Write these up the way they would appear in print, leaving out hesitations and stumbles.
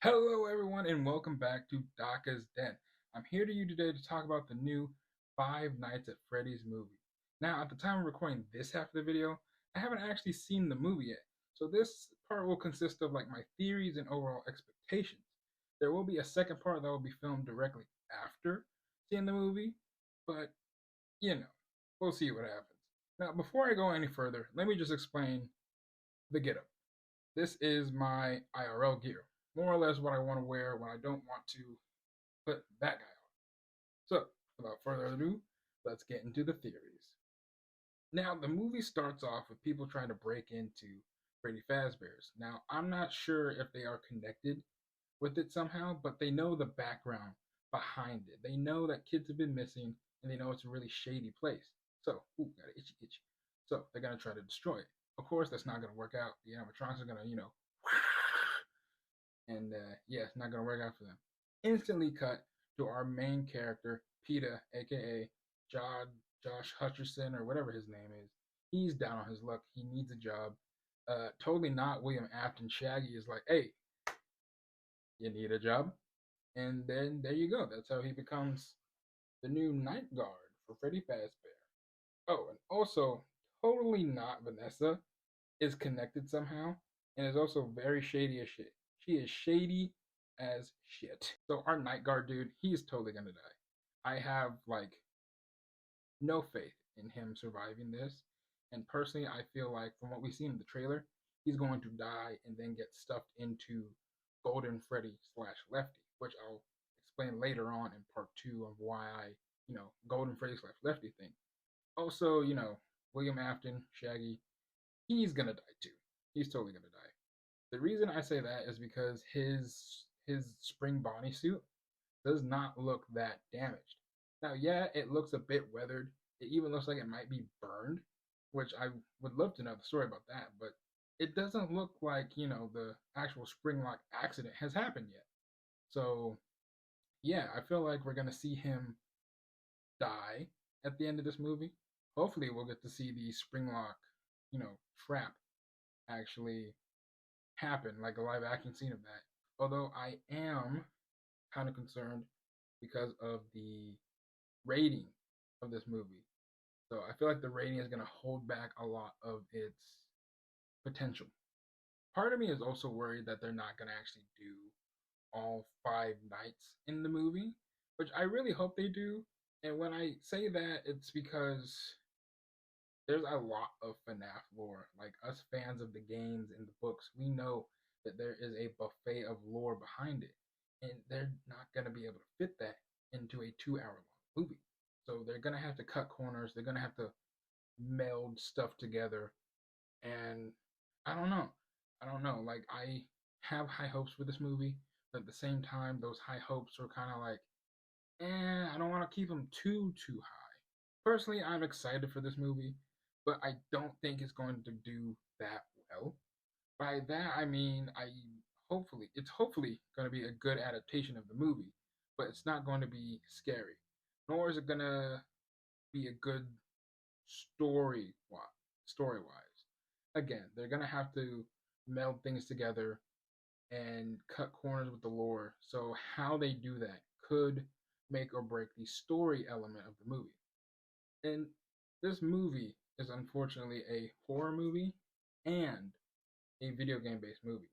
Hello, everyone, and welcome back to Daka's Den. I'm here to you today to talk about the new Five Nights at Freddy's movie. Now, at the time of recording this half of the video, I haven't actually seen the movie yet, so this part will consist of like my theories and overall expectations. There will be a second part that will be filmed directly after seeing the movie, but you know, we'll see what happens. Now, before I go any further, let me just explain the getup. This is my IRL gear, more or less what I want to wear when I don't want to put that guy on. So, without further ado, let's get into the theories. Now, the movie starts off with people trying to break into Freddy Fazbear's. Now, I'm not sure if they are connected with it somehow, but they know the background behind it. They know that kids have been missing, and they know it's a really shady place. So, got an itchy itchy. So, they're going to try to destroy it. Of course, that's not going to work out. The animatronics are going to, and yeah, it's not gonna work out for them. Instantly cut to our main character, Peter, aka John, Josh Hutcherson, or whatever his name is. He's down on his luck. He needs a job. Totally not William Afton. Shaggy is like, hey, you need a job, and then there you go. That's how he becomes the new night guard for Freddy Fazbear. Oh, and also, totally not Vanessa is connected somehow, and is also very shady as shit. She is shady as shit. So our night guard dude, he's totally gonna die. I have like no faith in him surviving this. And personally, I feel like from what we see in the trailer, he's going to die and then get stuffed into Golden Freddy slash Lefty, which I'll explain later on in part two of why Golden Freddy slash Lefty thing. Also, William Afton, Shaggy, he's gonna die too. He's totally gonna die. The reason I say that is because his spring Bonnie suit does not look that damaged. Now, yeah, it looks a bit weathered. It even looks like it might be burned, which I would love to know the story about that, but it doesn't look like, the actual spring lock accident has happened yet. So, yeah, I feel like we're going to see him die at the end of this movie. Hopefully, we'll get to see the spring lock, trap actually happen, like a live action scene of that. Although I am kind of concerned because of the rating of this movie. So I feel like the rating is going to hold back a lot of its potential. Part of me is also worried that they're not going to actually do all five nights in the movie, which I really hope they do. And when I say that, it's because there's a lot of Fnaf lore. Like us fans of the games and the books, we know that there is a buffet of lore behind it, and they're not gonna be able to fit that into a 2 hour long movie. So they're gonna have to cut corners. They're gonna have to meld stuff together, and I don't know. I don't know. Like I have high hopes for this movie, but at the same time, those high hopes are kind of like, I don't want to keep them too high. Personally, I'm excited for this movie, but I don't think it's going to do that well. By that I mean it's hopefully going to be a good adaptation of the movie, but it's not going to be scary, nor is it going to be a good story story wise. Again, they're going to have to meld things together and cut corners with the lore. So how they do that could make or break the story element of the movie. And this movie is unfortunately a horror movie and a video game based movie.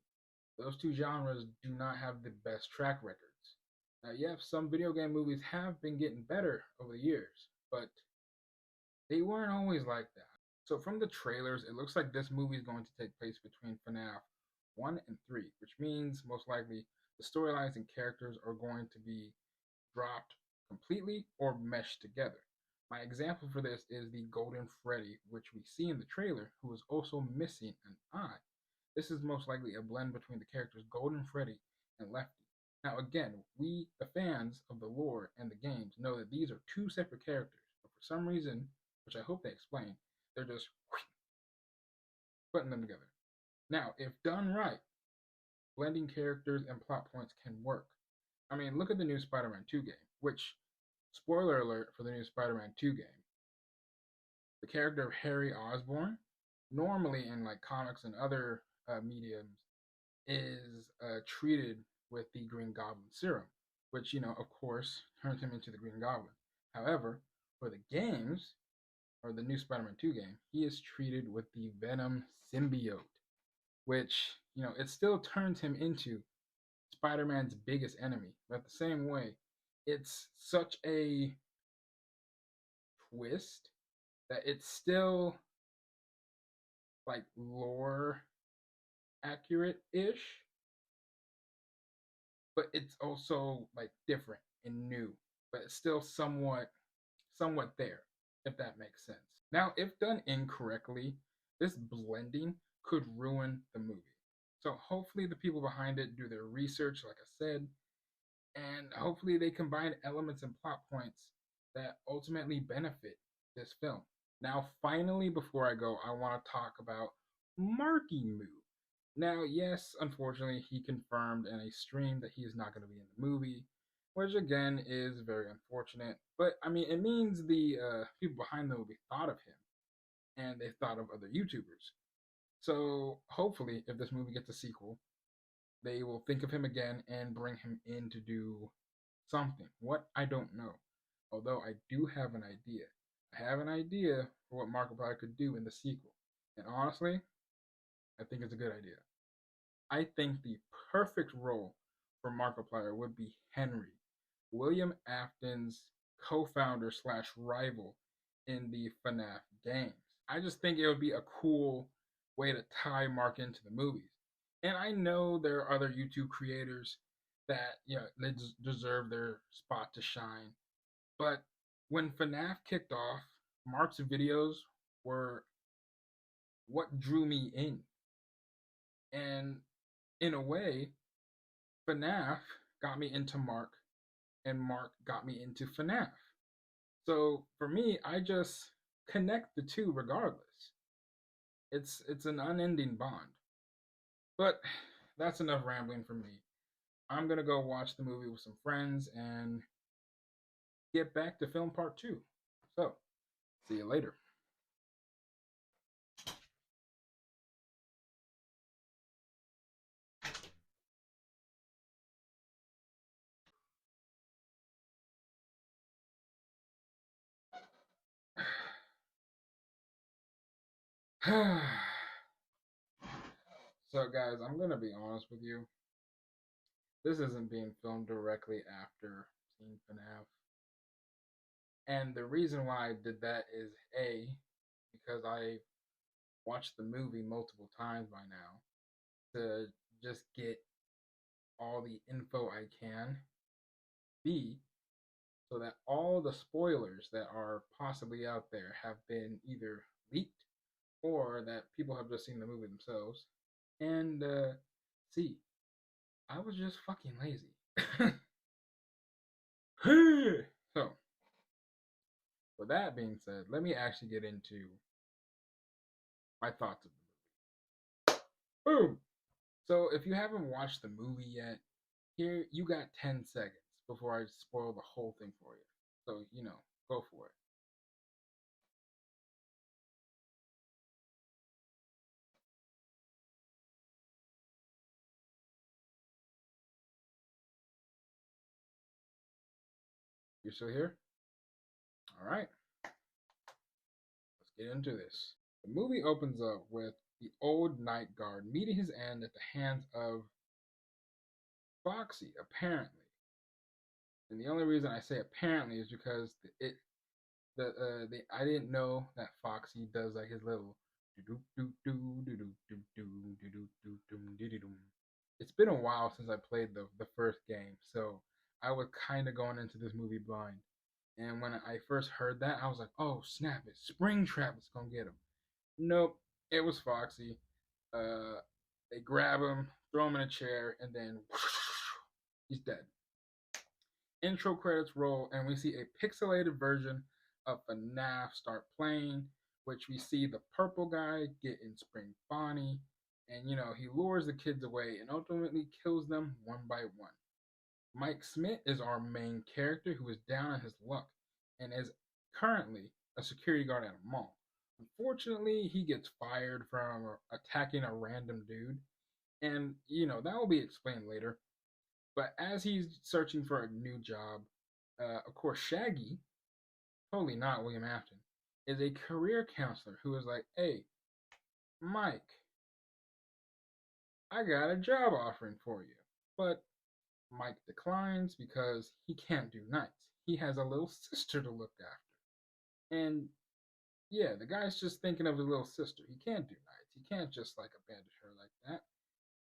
Those two genres do not have the best track records. Now, yeah, some video game movies have been getting better over the years, but they weren't always like that. So, from the trailers, it looks like this movie is going to take place between Fnaf 1 and 3, which means most likely the storylines and characters are going to be dropped completely or meshed together. My example for this is the Golden Freddy, which we see in the trailer, who is also missing an eye. This is most likely a blend between the characters Golden Freddy and Lefty. Now, again, we, the fans of the lore and the games, know that these are two separate characters, but for some reason, which I hope they explain, they're just putting them together. Now, if done right, blending characters and plot points can work. I mean, look at the new Spider Man 2 game, which, spoiler alert for the new Spider Man 2 game, the character of Harry Osborn, normally in like comics and other mediums, is treated with the Green Goblin serum, which, of course, turns him into the Green Goblin. However, for the games, or the new Spider Man 2 game, he is treated with the Venom symbiote, which, it still turns him into Spider Man's biggest enemy. But the same way, it's such a twist that it's still like lore accurate ish, but it's also like different and new, but it's still somewhat there, if that makes sense. Now, if done incorrectly, this blending could ruin the movie. So hopefully the people behind it do their research, like I said, and hopefully they combine elements and plot points that ultimately benefit this film. Now, finally, before I go, I want to talk about Marky Moo. Now, yes, unfortunately, he confirmed in a stream that he is not going to be in the movie, which again is very unfortunate. But I mean, it means the people behind the movie thought of him and they thought of other YouTubers. So hopefully, if this movie gets a sequel, they will think of him again and bring him in to do something. What? I don't know. Although I do have an idea. I have an idea for what Markiplier could do in the sequel. And honestly, I think it's a good idea. I think the perfect role for Markiplier would be Henry, William Afton's co-founder slash rival in the Fnaf games. I just think it would be a cool way to tie Mark into the movies. And I know there are other YouTube creators that they deserve their spot to shine. But when Fnaf kicked off, Mark's videos were what drew me in. And in a way, Fnaf got me into Mark, and Mark got me into Fnaf. So for me, I just connect the two regardless. It's an unending bond. But that's enough rambling from me. I'm gonna go watch the movie with some friends and get back to film part two. So, see you later. So, guys, I'm gonna be honest with you. This isn't being filmed directly after seeing FNAF. And the reason why I did that is A, because I watched the movie multiple times by now to just get all the info I can. B, so that all the spoilers that are possibly out there have been either leaked or that people have just seen the movie themselves. And C, I was just fucking lazy. So, with that being said, let me actually get into my thoughts of the movie. Boom! So, if you haven't watched the movie yet, here you got 10 seconds before I spoil the whole thing for you. So, go for it. You're still here? All right, let's get into this. The movie opens up with the old night guard meeting his end at the hands of Foxy, apparently. And the only reason I say apparently is because I didn't know that Foxy does like his little it's been a while since I played the first game, so I was kind of going into this movie blind. And when I first heard that, I was like, "Oh snap! It's Springtrap that's gonna get him." Nope, it was Foxy. Uh, they grab him, throw him in a chair, and then he's dead. Intro credits roll, and we see a pixelated version of FNAF start playing, which we see the purple guy get in Spring Bonnie, and he lures the kids away and ultimately kills them one by one. Mike Smith is our main character who is down on his luck and is currently a security guard at a mall. Unfortunately, he gets fired from attacking a random dude, and that will be explained later. But as he's searching for a new job, of course, Shaggy, totally not William Afton, is a career counselor who is like, hey, Mike, I got a job offering for you. But Mike declines because he can't do nights. He has a little sister to look after. And yeah, the guy's just thinking of his little sister. He can't do nights. He can't just like abandon her like that.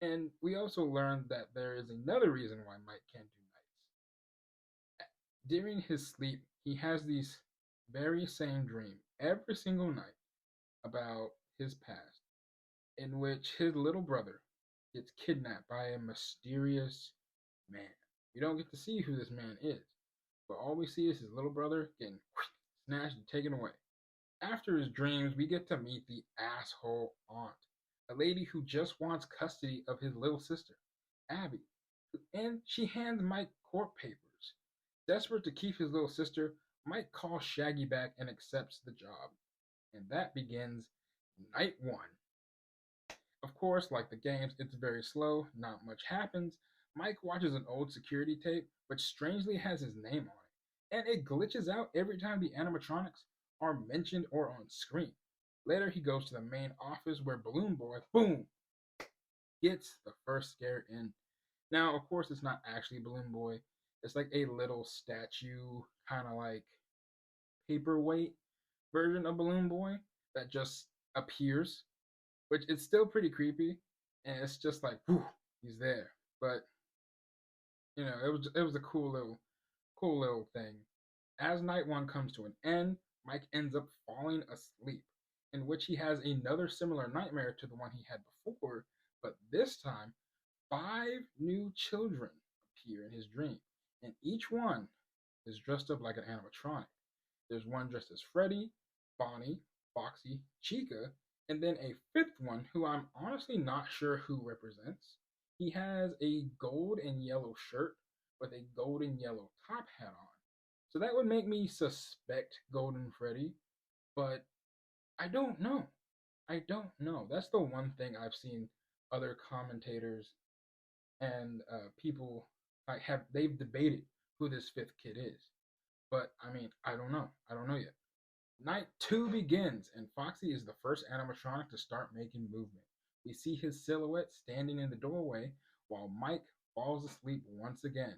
And we also learned that there is another reason why Mike can't do nights. During his sleep, he has these very same dream every single night about his past, in which his little brother gets kidnapped by a mysterious man. We don't get to see who this man is, but all we see is his little brother getting snatched and taken away. After his dreams, we get to meet the asshole aunt, a lady who just wants custody of his little sister, Abby, and she hands Mike court papers. Desperate to keep his little sister, Mike calls Shaggy back and accepts the job. And that begins night one. Of course, like the games, it's very slow, not much happens. Mike watches an old security tape, which strangely has his name on it, and it glitches out every time the animatronics are mentioned or on screen. Later, he goes to the main office where Balloon Boy, boom, gets the first scare in. Now, of course, it's not actually Balloon Boy. It's like a little statue, kind of like paperweight version of Balloon Boy that just appears, which is still pretty creepy. And it's just like, whew, he's there. But it was a cool little thing. As night one comes to an end, Mike ends up falling asleep, in which he has another similar nightmare to the one he had before, but this time, five new children appear in his dream, and each one is dressed up like an animatronic. There's one dressed as Freddy, Bonnie, Foxy, Chica, and then a fifth one who I'm honestly not sure who represents. He has a gold and yellow shirt with a gold and yellow top hat on. So that would make me suspect Golden Freddy, but I don't know. I don't know. That's the one thing I've seen other commentators and people like have they've debated who this fifth kid is. But I mean, I don't know. I don't know yet. Night two begins, and Foxy is the first animatronic to start making movement. We see his silhouette standing in the doorway while Mike falls asleep once again.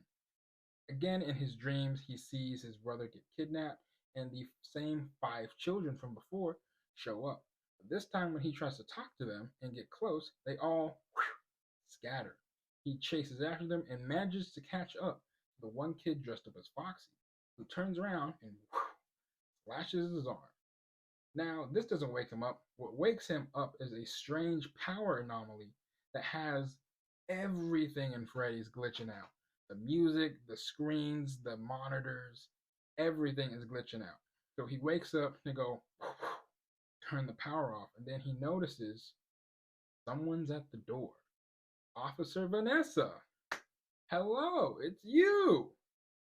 Again, in his dreams, he sees his brother get kidnapped, and the same five children from before show up. But this time, when he tries to talk to them and get close, they all scatter. He chases after them and manages to catch up to the one kid dressed up as Foxy, who turns around and flashes his arm. Now, this doesn't wake him up. What wakes him up is a strange power anomaly that has everything in Freddy's glitching out. The music, the screens, the monitors, everything is glitching out. So he wakes up and go, turn the power off, and then he notices someone's at the door. Officer Vanessa. Hello, it's you.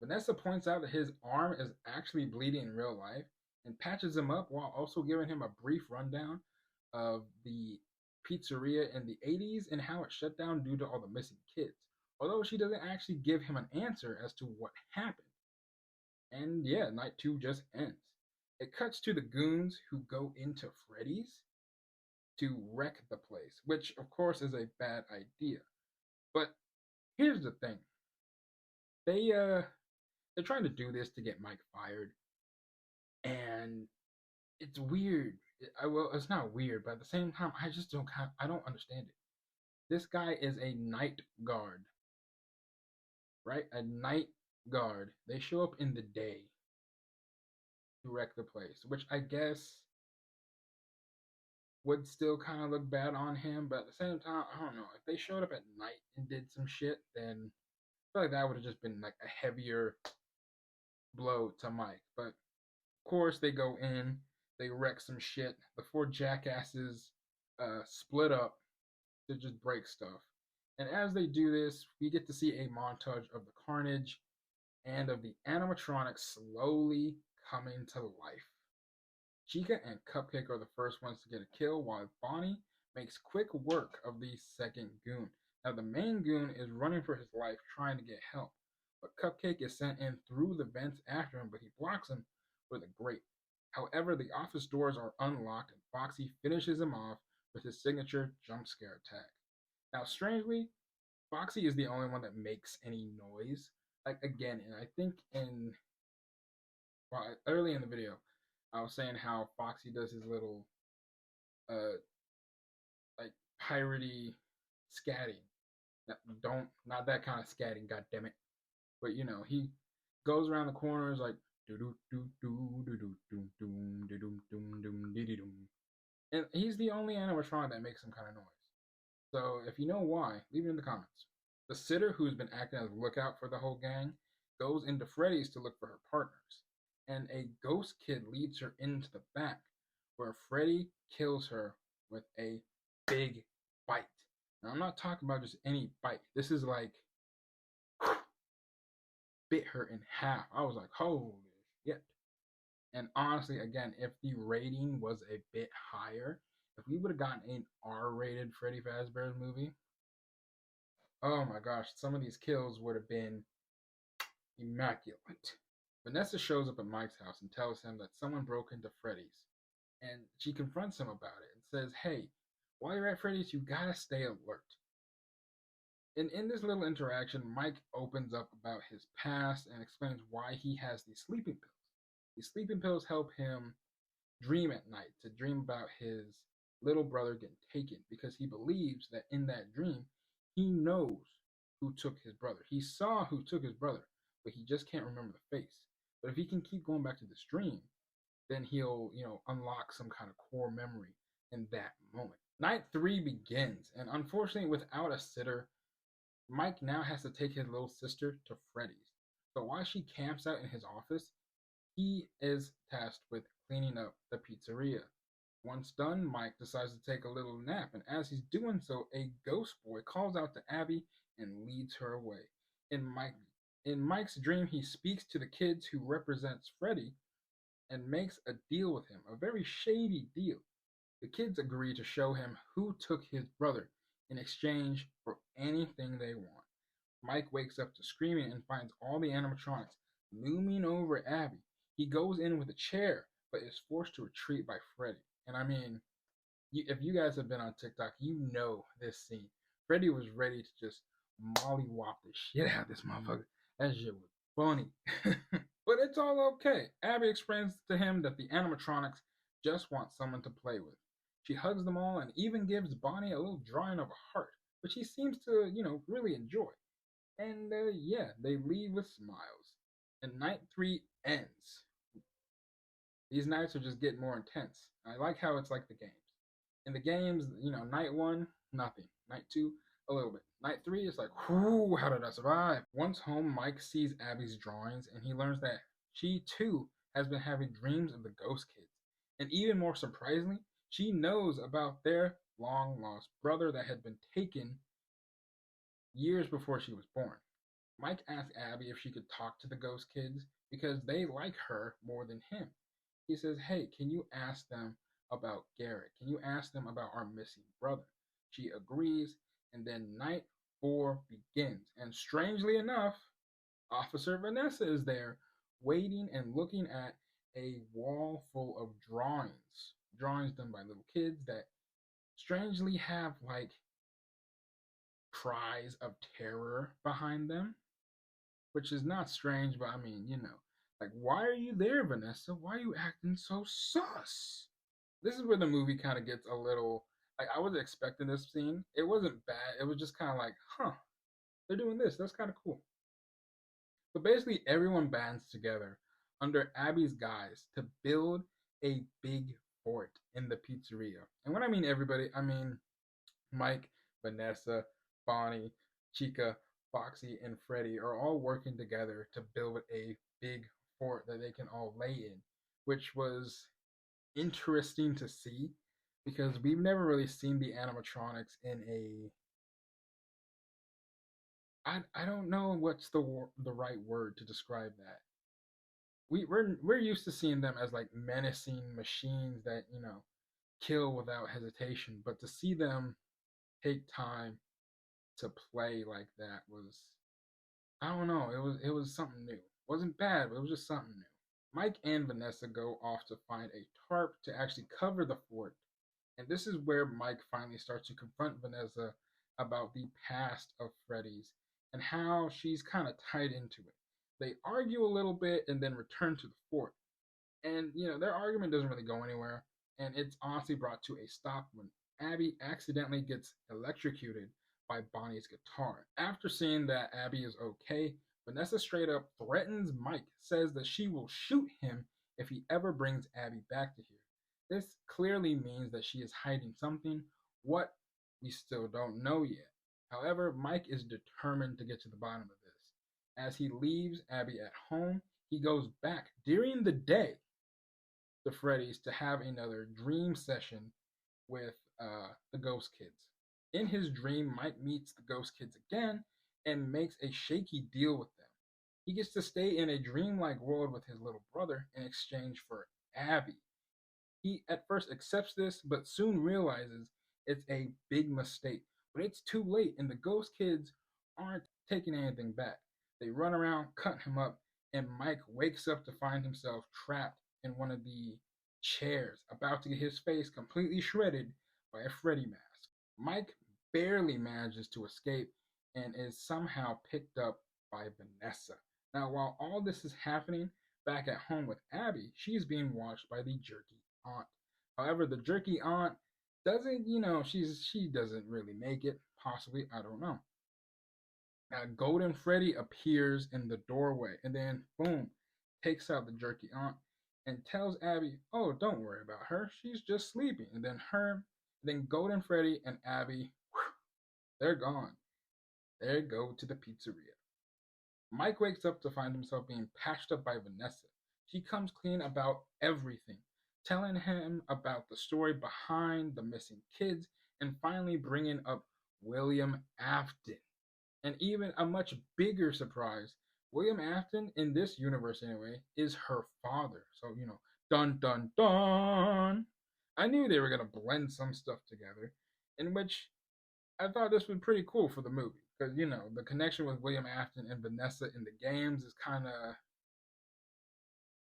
Vanessa points out that his arm is actually bleeding in real life and patches him up while also giving him a brief rundown of the pizzeria in the 80s and how it shut down due to all the missing kids. Although she doesn't actually give him an answer as to what happened. And yeah, night two just ends. It cuts to the goons who go into Freddy's to wreck the place, which of course is a bad idea. But here's the thing. They're trying to do this to get Mike fired, and it's weird. Well, it's not weird, but at the same time, I don't understand it. This guy is a night guard, right? A night guard. They show up in the day to wreck the place, which I guess would still kind of look bad on him, but at the same time, I don't know. If they showed up at night and did some shit, then I feel like that would have just been like a heavier blow to Mike. But of course, they go in, they wreck some shit. The four jackasses split up to just break stuff. And as they do this, we get to see a montage of the carnage and of the animatronics slowly coming to life. Chica and Cupcake are the first ones to get a kill, while Bonnie makes quick work of the second goon. Now, the main goon is running for his life trying to get help, but Cupcake is sent in through the vents after him, but he blocks him with a grate. However, the office doors are unlocked and Foxy finishes him off with his signature jump scare attack. Now, strangely, Foxy is the only one that makes any noise. Like, again, and I think early in the video, I was saying how Foxy does his little, uh, like, piratey scatting. Not that kind of scatting, god damn it. But he goes around the corners like do do do do do do do do do do do do do do, and he's the only animatronic that makes some kind of noise. So if you know why, leave it in the comments. The sitter, who's been acting as a lookout for the whole gang, goes into Freddy's to look for her partners, and a ghost kid leads her into the back, where Freddy kills her with a big bite. Now, I'm not talking about just any bite. This is like bit her in half. I was like, holy shit. And honestly, again, if the rating was a bit higher, if we would have gotten an R-rated Freddy Fazbear's movie, oh my gosh, some of these kills would have been immaculate. Vanessa shows up at Mike's house and tells him that someone broke into Freddy's. And she confronts him about it and says, hey, while you're at Freddy's, you gotta stay alert. And in this little interaction, Mike opens up about his past and explains why he has these sleeping pills. These sleeping pills help him dream at night, to dream about his little brother getting taken, because he believes that in that dream, he knows who took his brother. He saw who took his brother, but he just can't remember the face. But if he can keep going back to this dream, then he'll, unlock some kind of core memory in that moment. Night 3 begins, and unfortunately, without a sitter, Mike now has to take his little sister to Freddy's. So while she camps out in his office, he is tasked with cleaning up the pizzeria. Once done, Mike decides to take a little nap, and as he's doing so, a ghost boy calls out to Abby and leads her away. In Mike's dream, he speaks to the kids who represents Freddy and makes a deal with him, a very shady deal. The kids agree to show him who took his brother in exchange for anything they want. Mike wakes up to screaming and finds all the animatronics looming over Abby. He goes in with a chair, but is forced to retreat by Freddy. And I mean, if you guys have been on TikTok, you know this scene. Freddy was ready to just mollywop the shit out of this motherfucker. That shit was funny. But it's all okay. Abby explains to him that the animatronics just want someone to play with. She hugs them all and even gives Bonnie a little drawing of a heart, which he seems to, really enjoy. And yeah, they leave with smiles. And night 3 ends. These nights are just getting more intense. I like how it's like the games. In the games, night 1, nothing. Night 2, a little bit. Night 3 is like, whoo, how did I survive? Once home, Mike sees Abby's drawings and he learns that she too has been having dreams of the ghost kids. And even more surprisingly, she knows about their long lost brother that had been taken years before she was born. Mike asks Abby if she could talk to the ghost kids because they like her more than him. He says, hey, can you ask them about Garrett? Can you ask them about our missing brother? She agrees, and then night 4 begins. And strangely enough, Officer Vanessa is there waiting and looking at a wall full of drawings done by little kids that strangely have like cries of terror behind them, which is not strange, but I mean, like, why are you there, Vanessa? Why are you acting so sus? This is where the movie kind of gets a little, like, I was expecting this scene. It wasn't bad. It was just kind of like, huh, they're doing this. That's kind of cool. But basically, everyone bands together under Abby's guise to build a big fort in the pizzeria. And when I mean everybody, I mean Mike, Vanessa, Bonnie, Chica, Foxy, and Freddy are all working together to build a big fort that they can all lay in, which was interesting to see because we've never really seen the animatronics in a I don't know what's the right word to describe that. We're used to seeing them as like menacing machines that, kill without hesitation, but to see them take time to play like that was, I don't know, it was something new. It wasn't bad, but it was just something new. Mike and Vanessa go off to find a tarp to actually cover the fort, and this is where Mike finally starts to confront Vanessa about the past of Freddy's and how she's kind of tied into it. They argue a little bit and then return to the fort. And their argument doesn't really go anywhere, and it's honestly brought to a stop when Abby accidentally gets electrocuted by Bonnie's guitar. After seeing that Abby is okay, Vanessa straight up threatens Mike, says that she will shoot him if he ever brings Abby back to here. This clearly means that she is hiding something. What? We still don't know yet. However, Mike is determined to get to the bottom of this. As he leaves Abby at home, he goes back during the day to Freddy's to have another dream session with the Ghost Kids. In his dream, Mike meets the Ghost Kids again and makes a shaky deal with them. He gets to stay in a dreamlike world with his little brother in exchange for Abby. He at first accepts this, but soon realizes it's a big mistake. But it's too late, and the Ghost Kids aren't taking anything back. They run around, cut him up, and Mike wakes up to find himself trapped in one of the chairs, about to get his face completely shredded by a Freddy mask. Mike barely manages to escape and is somehow picked up by Vanessa. Now, while all this is happening, back at home with Abby, she's being watched by the jerky aunt. However, the jerky aunt doesn't, she doesn't really make it. Possibly, I don't know. Golden Freddy appears in the doorway and then, boom, takes out the jerky aunt and tells Abby, "Oh, don't worry about her. She's just sleeping." And then Golden Freddy and Abby, whew, they're gone. They go to the pizzeria. Mike wakes up to find himself being patched up by Vanessa. She comes clean about everything, telling him about the story behind the missing kids and finally bringing up William Afton. And even a much bigger surprise, William Afton, in this universe anyway, is her father. So, dun dun dun. I knew they were going to blend some stuff together, in which I thought this was pretty cool for the movie. Because, the connection with William Afton and Vanessa in the games is kind of,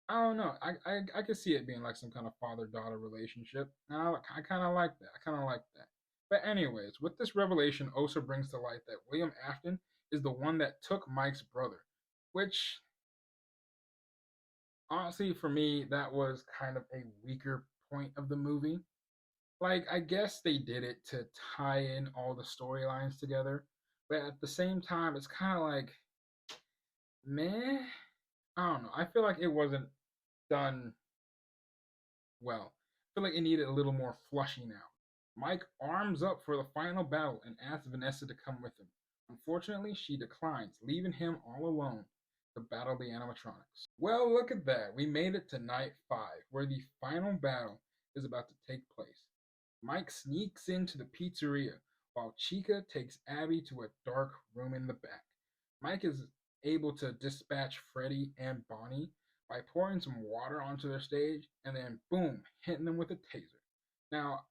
I don't know. I could see it being like some kind of father daughter relationship. And I kind of like that. I kind of like that. But anyways, with this revelation also brings to light that William Afton is the one that took Mike's brother, which honestly for me that was kind of a weaker point of the movie. Like I guess they did it to tie in all the storylines together, but at the same time it's kind of like meh. I don't know. I feel like it wasn't done well. I feel like it needed a little more flushing out. Mike arms up for the final battle and asks Vanessa to come with him. Unfortunately, she declines, leaving him all alone to battle the animatronics. Well, look at that. We made it to night 5, where the final battle is about to take place. Mike sneaks into the pizzeria while Chica takes Abby to a dark room in the back. Mike is able to dispatch Freddy and Bonnie by pouring some water onto their stage and then, boom, hitting them with a taser. Now,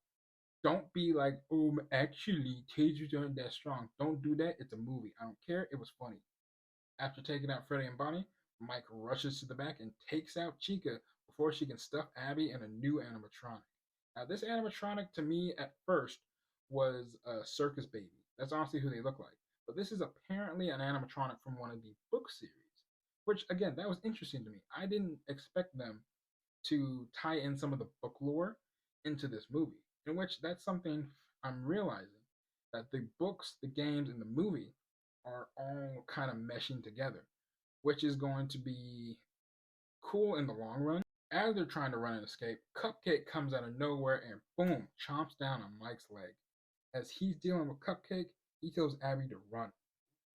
don't be like, "Oh, actually, tasers aren't that strong." Don't do that. It's a movie. I don't care. It was funny. After taking out Freddy and Bonnie, Mike rushes to the back and takes out Chica before she can stuff Abby in a new animatronic. Now, this animatronic to me at first was a circus baby. That's honestly who they look like. But this is apparently an animatronic from one of the book series, which, again, that was interesting to me. I didn't expect them to tie in some of the book lore into this movie, in which that's something I'm realizing that the books, the games, and the movie are all kind of meshing together, which is going to be cool in the long run. As they're trying to run and escape, Cupcake comes out of nowhere and boom, chomps down on Mike's leg. As he's dealing with Cupcake, he tells Abby to run.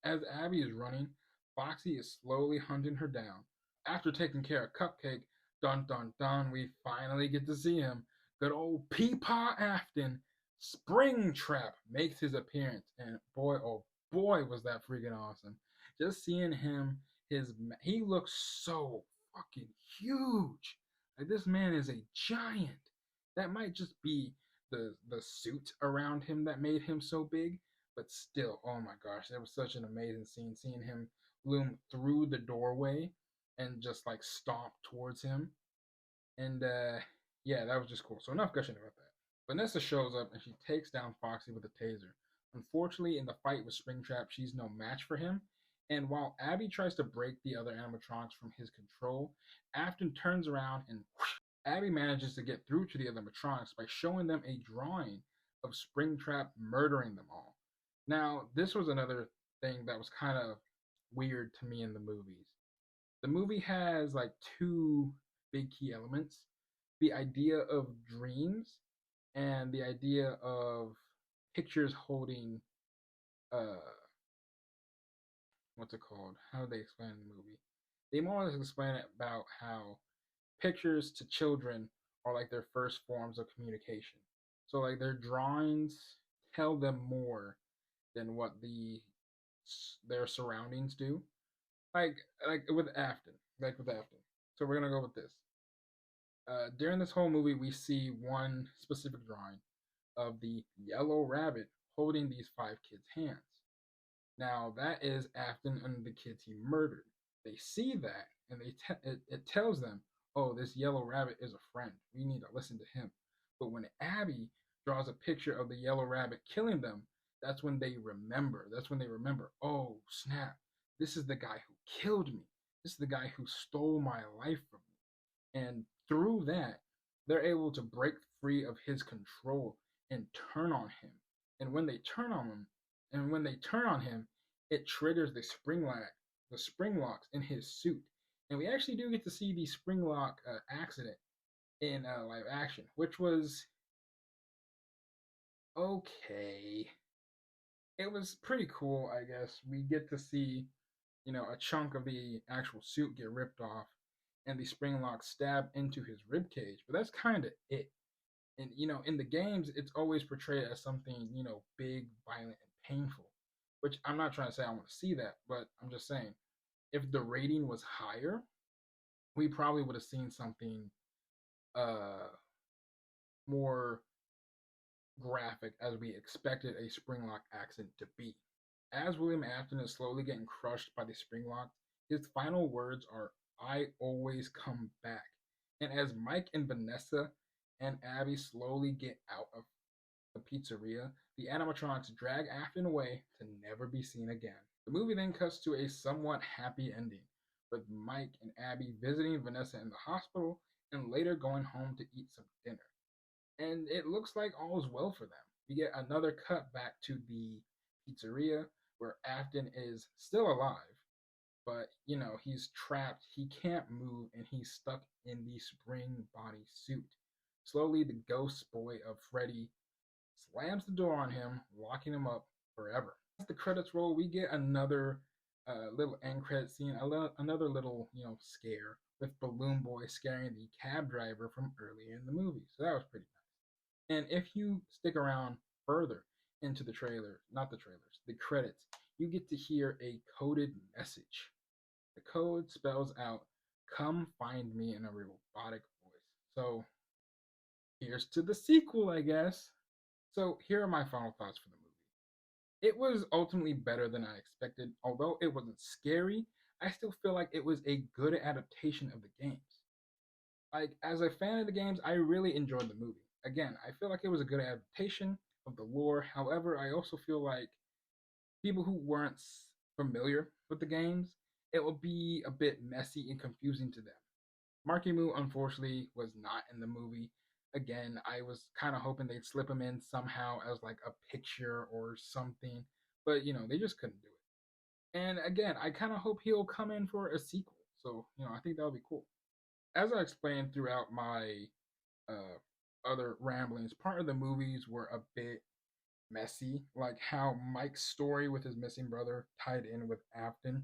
As Abby is running, Foxy is slowly hunting her down. After taking care of Cupcake, dun dun dun, we finally get to see him. Good old Peepaw Afton, Springtrap, makes his appearance, and boy, oh boy, was that freaking awesome! Just seeing him, he looks so fucking huge. Like this man is a giant. That might just be the suit around him that made him so big, but still, oh my gosh, that was such an amazing scene. Seeing him loom through the doorway and just like stomp towards him. And yeah, that was just cool. So enough gushing about that. Vanessa shows up and she takes down Foxy with a taser. Unfortunately, in the fight with Springtrap, she's no match for him. And while Abby tries to break the other animatronics from his control, Afton turns around and whoosh, Abby manages to get through to the other animatronics by showing them a drawing of Springtrap murdering them all. Now, this was another thing that was kind of weird to me in the movies. The movie has like two big key elements: the idea of dreams and the idea of pictures holding uh what's it called? How do they explain in the movie? They more or less explain it about how pictures to children are like their first forms of communication. So like their drawings tell them more than what their surroundings do. Like like with Afton, like with Afton. So we're gonna go with this. During this whole movie, we see one specific drawing of the yellow rabbit holding these five kids' hands. Now, that is Afton and the kids he murdered. They see that, and it tells them, oh, this yellow rabbit is a friend. We need to listen to him. But when Abby draws a picture of the yellow rabbit killing them, that's when they remember. That's when they remember, oh, snap. This is the guy who killed me. This is the guy who stole my life from me. And through that, they're able to break free of his control and turn on him. And when they turn on him, it triggers the spring locks in his suit. And we actually do get to see the spring lock accident in live action, which was okay. It was pretty cool, I guess. We get to see, a chunk of the actual suit get ripped off and the spring lock stab into his rib cage. But that's kind of it. And in the games, it's always portrayed as something big, violent, and painful. Which I'm not trying to say I want to see that, but I'm just saying if the rating was higher, we probably would have seen something uh more graphic as we expected a springlock accident to be. As William Afton is slowly getting crushed by the springlock, his final words are, I always come back. And as Mike and Vanessa and Abby slowly get out of the pizzeria, the animatronics drag Afton away to never be seen again. The movie then cuts to a somewhat happy ending, with Mike and Abby visiting Vanessa in the hospital and later going home to eat some dinner. And it looks like all is well for them. We get another cut back to the pizzeria where Afton is still alive, but he's trapped, he can't move, and he's stuck in the spring body suit. Slowly, the ghost boy of Freddy slams the door on him, locking him up forever. As the credits roll, we get another little end credit scene, another little scare with Balloon Boy scaring the cab driver from earlier in the movie. So that was pretty nice. And if you stick around further into the trailer, not the trailers, the credits, you get to hear a coded message. The code spells out, "Come find me" in a robotic voice. So here's to the sequel, I guess. So here are my final thoughts for the movie. It was ultimately better than I expected. Although it wasn't scary, I still feel like it was a good adaptation of the games. Like, as a fan of the games, I really enjoyed the movie. Again, I feel like it was a good adaptation of the lore. However, I also feel like people who weren't familiar with the games, it will be a bit messy and confusing to them. Marky Moo, unfortunately, was not in the movie. Again, I was kind of hoping they'd slip him in somehow as like a picture or something, but they just couldn't do it. And again, I kind of hope he'll come in for a sequel. So, I think that would be cool. As I explained throughout my uh, other ramblings, part of the movies were a bit messy, like how Mike's story with his missing brother tied in with Afton.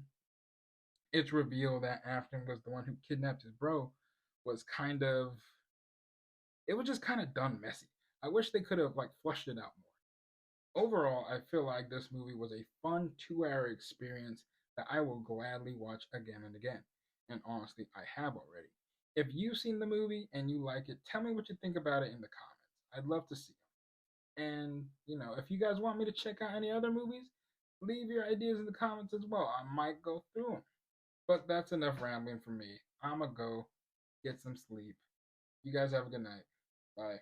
It's revealed that Afton was the one who kidnapped his bro, was kind of it was just kind of done messy. I wish they could have like flushed it out more. Overall, I feel like this movie was a fun 2-hour experience that I will gladly watch again and again. And honestly, I have already. If you've seen the movie and you like it, tell me what you think about it in the comments. I'd love to see them. And if you guys want me to check out any other movies, leave your ideas in the comments as well. I might go through them. But that's enough rambling for me. I'ma go get some sleep. You guys have a good night. Bye.